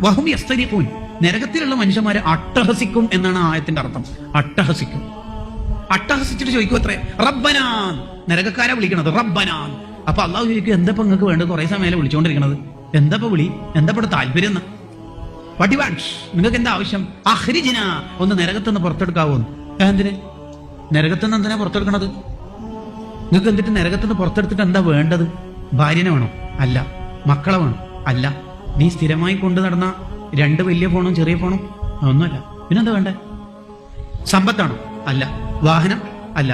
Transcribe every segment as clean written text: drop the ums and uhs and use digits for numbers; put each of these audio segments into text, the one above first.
വഹും യസ്തരിഖൂൻ, നരകത്തിലുള്ള മനുഷ്യന്മാരെ അട്ടഹസിക്കും എന്നാണ് ആയത്തിന്റെ അർത്ഥം. അട്ടഹസിക്കും. അട്ടഹസിച്ചിട്ട് ചോദിക്കും അത്രേ റബ്ബനാൻ, നരകക്കാരെ വിളിക്കണത് റബ്ബനാൻ. അപ്പൊ അള്ളാഹു ചോദിക്കും, എന്താ നിങ്ങൾക്ക് വേണ്ടത്? കുറെ സമയം വിളിച്ചുകൊണ്ടിരിക്കണത്, എന്താ വിളി, എന്താ താല്പര്യം? What you want? നിങ്ങൾക്ക് എന്താ ആവശ്യം? അഖ്രിജ്ന, ഒന്ന് നരകത്തുനിന്ന് പുറത്തെടുക്കാവോ? എന്തിന് നരകത്തുനിന്ന് എന്തിനാ പുറത്തെടുക്കണത്? നിങ്ങൾക്ക് എന്നിട്ട് നരകത്തുനിന്ന് പുറത്തെടുത്തിട്ട് എന്താ വേണ്ടത്? ഭാര്യനെ വേണോ? അല്ല. മക്കളെ വേണോ? അല്ല. നീ സ്ഥിരമായി കൊണ്ടു നടന്ന 2 വലിയ ഫോണും ചെറിയ ഫോണും ഒന്നുമല്ല. പിന്നെന്താ വേണ്ടേ? സമ്പത്താണോ? അല്ല. വാഹനം? അല്ല.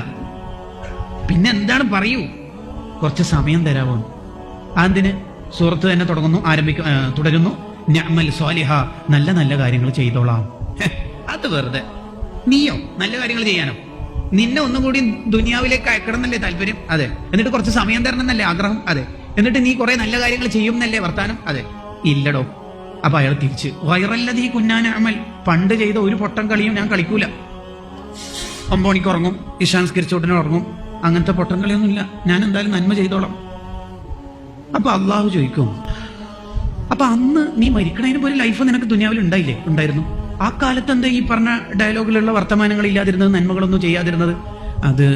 പിന്നെ എന്താണ്? പറയൂ. കുറച്ച് സമയം തരാമോ? അതിന് സൂറത്ത് തന്നെ തുടരുന്നു, നഅമൽ സ്വാലിഹ, നല്ല നല്ല കാര്യങ്ങൾ ചെയ്തോളാം. അത് വെറുതെ. നീയോ നല്ല കാര്യങ്ങൾ ചെയ്യാനോ? നിന്നെ ഒന്നും കൂടി ദുനിയാവിലേക്ക് അയക്കണം എന്നല്ലേ താല്പര്യം? അതെ. എന്നിട്ട് കുറച്ച് സമയം തരണം എന്നല്ലേ ആഗ്രഹം? അതെ. എന്നിട്ട് നീ കുറെ നല്ല കാര്യങ്ങൾ ചെയ്യും എന്നല്ലേ വർത്താനം? അതെ. ഇല്ലടോ. അപ്പൊ അയാൾ തിരിച്ച് വൈറല്ലതീ കുന്നാന അമൽ, പണ്ട് ചെയ്ത ഒരു പൊട്ടം കളിയും ഞാൻ കളിക്കൂല. 9 മണിക്ക് ഉറങ്ങും, ഇശാൻസ്കരിച്ചോട്ടിന് ഉറങ്ങും, അങ്ങനത്തെ പൊട്ടം കളിയൊന്നുമില്ല, ഞാൻ എന്തായാലും നന്മ ചെയ്തോളാം. അപ്പൊ അള്ളാഹു ചോദിക്കും, അപ്പൊ അന്ന് നീ മരിക്കണതിന് ഒരു ലൈഫ് നിനക്ക് ദുനിയാവിൽ ഉണ്ടായിരുന്നു. ആ കാലത്ത് എന്താ ഈ പറഞ്ഞ ഡയലോഗിലുള്ള വർത്തമാനങ്ങൾ ഇല്ലാതിരുന്നത്, നന്മകളൊന്നും ചെയ്യാതിരുന്നത്? അത്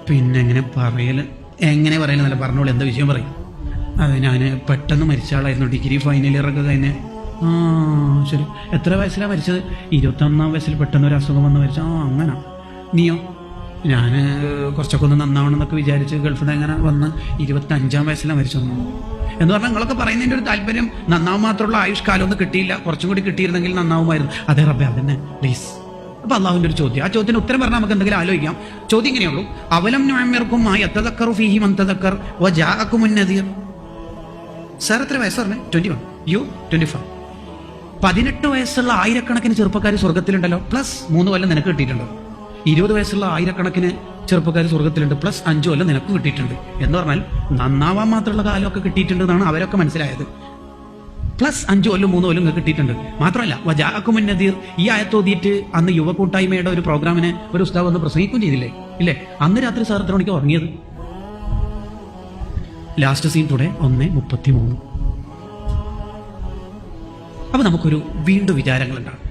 പിന്നെ എങ്ങനെ പറയലെന്നല്ല, പറഞ്ഞോളൂ, എന്താ വിഷയം പറയും. അത് ഞാൻ പെട്ടെന്ന് മരിച്ച ആളായിരുന്നു, ഡിഗ്രി ഫൈനൽ ഇയറൊക്കെ കഴിഞ്ഞ്. ശരി. എത്ര വയസ്സിലാണ് മരിച്ചത്? 21-ാം വയസ്സിൽ പെട്ടെന്ന് ഒരു അസുഖം വന്ന് മരിച്ച. അങ്ങനെ. നീയോ? ഞാൻ കുറച്ചൊക്കെ ഒന്ന് നന്നാവണമെന്നൊക്കെ വിചാരിച്ച് ഗൾഫിൽ നിന്ന് അങ്ങനെ വന്ന് 25-ാം വയസ്സിലാണ് മരിച്ചു എന്ന് പറഞ്ഞാൽ നിങ്ങളൊക്കെ പറയുന്നതിൻ്റെ ഒരു താല്പര്യം നന്നാവും മാത്രമുള്ള ആയുഷ്കാലം ഒന്നും കിട്ടിയില്ല, കുറച്ചും കൂടി കിട്ടിയിരുന്നെങ്കിൽ നന്നാവുമായിരുന്നു. അതേ റബ്ബേ, അതന്നെ പ്ലീസ്. അപ്പൊ അള്ളാഹുവിന്റെ ഒരു ചോദ്യം, ആ ചോദ്യത്തിന് ഉത്തരം പറഞ്ഞാൽ നമുക്ക് എന്തെങ്കിലും ആലോചിക്കാം. ചോദ്യം ഇങ്ങനെയുള്ളൂ, അവലം നുഅമ്മിർകും മാ യതദക്കറു ഫീഹി മൻ തദക്കർ വജാഅകുമുൻ നദീർ. സാർ എത്ര വയസ്സ് പറഞ്ഞേ? 21. യു 25. 18 വയസ്സുള്ള ആയിരക്കണക്കിന് ചെറുപ്പക്കാർ സ്വർഗത്തിലുണ്ടല്ലോ, പ്ലസ് 3 കൊല്ലം നിനക്ക് കിട്ടിയിട്ടുണ്ട്. 20 വയസ്സുള്ള ആയിരക്കണക്കിന് ചെറുപ്പക്കാർ സ്വർഗത്തിലുണ്ട്, പ്ലസ് 5 കൊല്ലം നിനക്ക് കിട്ടിയിട്ടുണ്ട്. എന്ന് പറഞ്ഞാൽ നന്നാവാൻ മാത്രമുള്ള കാലമൊക്കെ കിട്ടിയിട്ടുണ്ട് എന്നാണ് അവരൊക്കെ മനസ്സിലായത്. പ്ലസ് 5 കൊല്ലം 3 കൊല്ലം കിട്ടിയിട്ടുണ്ട്. മാത്രമല്ല വജാഅകുമുൻ നദീർ, ഈ ആയത്തോതിയിട്ട് അന്ന് യുവ കൂട്ടായ്മയുടെ ഒരു പ്രോഗ്രാമിന് ഒരു ഉസ്താദ് വന്ന് പ്രസംഗിക്കുകയും ചെയ്തില്ലേ? ഇല്ലേ? അന്ന് രാത്രി സാർ എത്ര മണിക്ക് ഉറങ്ങിയത്? Last scene today 1:33. അപ്പൊ നമുക്കൊരു വീണ്ടും വിചാരങ്ങൾ ഉണ്ടാകും.